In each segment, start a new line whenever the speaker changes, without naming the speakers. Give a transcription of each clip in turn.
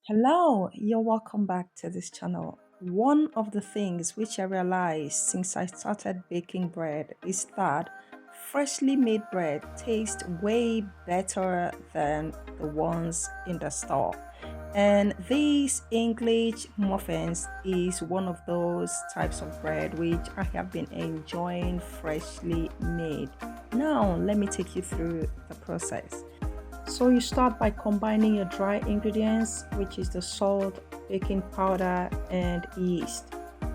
Hello, you're welcome back to this channel. One of the things which I realized since I started baking bread is that freshly made bread tastes way better than the ones in the store. And these English muffins is one of those types of bread which I have been enjoying freshly made. Now, let me take you through the process. So you start by combining your dry ingredients, which is the salt, baking powder, and yeast.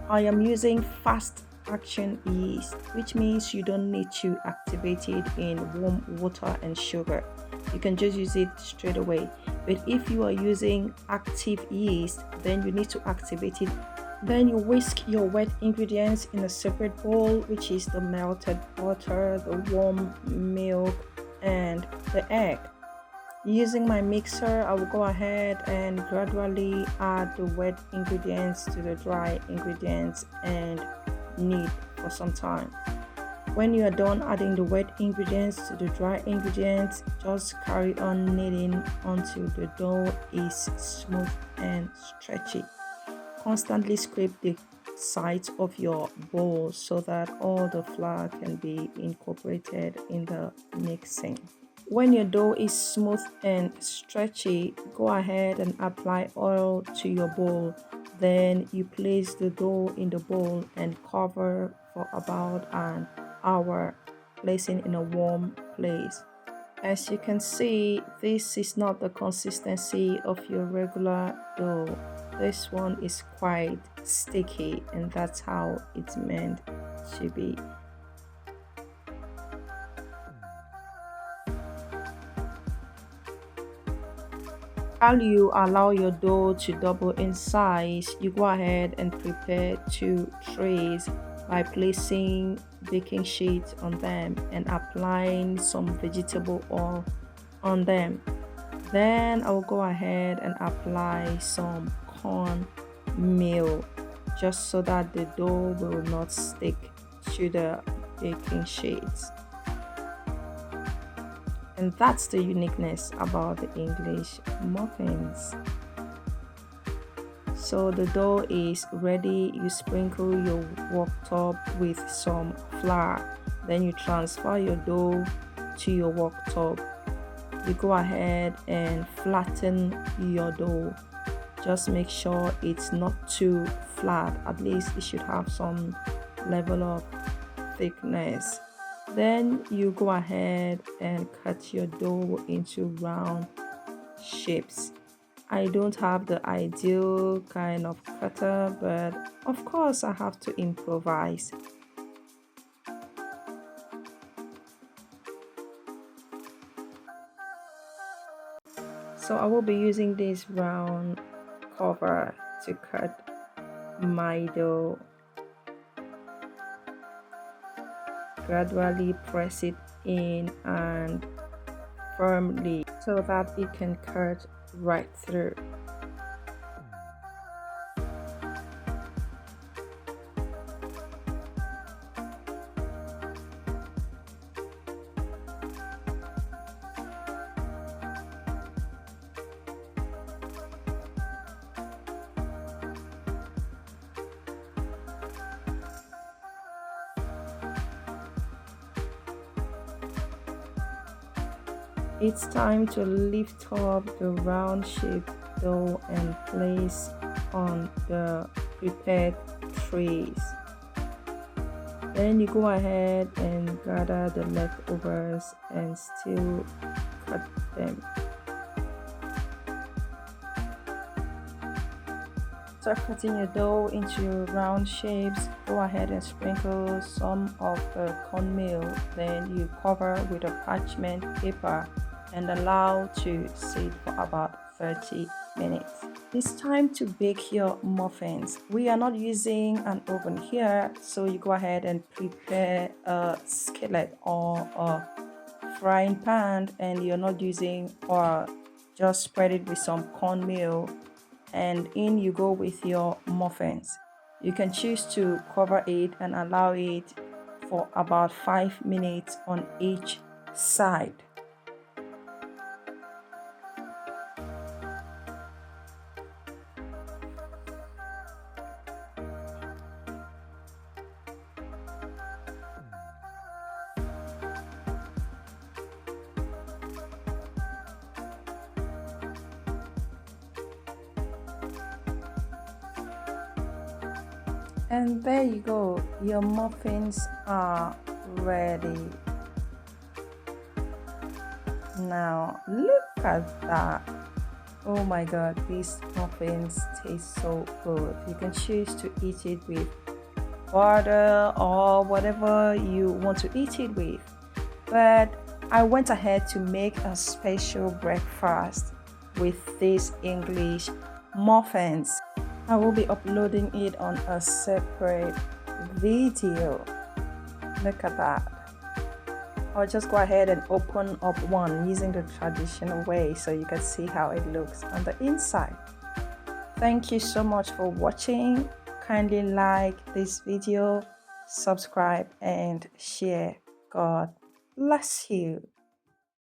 I am using fast action yeast, which means you don't need to activate it in warm water and sugar. You can just use it straight away. But if you are using active yeast, then you need to activate it. Then you whisk your wet ingredients in a separate bowl, which is the melted butter, the warm milk, and the egg. Using my mixer, I will go ahead and gradually add the wet ingredients to the dry ingredients and knead for some time. When you are done adding the wet ingredients to the dry ingredients, just carry on kneading until the dough is smooth and stretchy. Constantly scrape the sides of your bowl so that all the flour can be incorporated in the mixing. When your dough is smooth and stretchy, go ahead and apply oil to your bowl. Then you place the dough in the bowl and cover for about an hour, placing in a warm place. As you can see, this is not the consistency of your regular dough. This one is quite sticky, and that's how it's meant to be. While you allow your dough to double in size, you go ahead and prepare two trays by placing baking sheets on them and applying some vegetable oil on them. Then I will go ahead and apply some cornmeal just so that the dough will not stick to the baking sheets. And that's the uniqueness about the English muffins. So the dough is ready. You sprinkle your worktop with some flour. Then you transfer your dough to your worktop. You go ahead and flatten your dough. Just make sure it's not too flat. At least it should have some level of thickness. Then you go ahead and cut your dough into round shapes. I don't have the ideal kind of cutter, but of course I have to improvise. So I will be using this round cover to cut my dough. Gradually press it in and firmly so that it can cut right through. It's time to lift up the round shaped dough and place on the prepared trays. Then you go ahead and gather the leftovers and still cut them. Start cutting your dough into round shapes. Go ahead and sprinkle some of the cornmeal. Then you cover with a parchment paper and allow to sit for about 30 minutes. It's time to bake your muffins. We are not using an oven here, so you go ahead and prepare a skillet or a frying pan, and you're not using oil. Just spread it with some cornmeal and in you go with your muffins. You can choose to cover it and allow it for about 5 minutes on each side. And there you go, your muffins are ready. Now, look at that. Oh my god, these muffins taste so good. You can choose to eat it with butter or whatever you want to eat it with. But I went ahead to make a special breakfast with these English muffins. I will be uploading it on a separate video. Look at that. I'll just go ahead and open up one using the traditional way so you can see how it looks on the inside. Thank you so much for watching. Kindly like this video, subscribe and share. God bless you.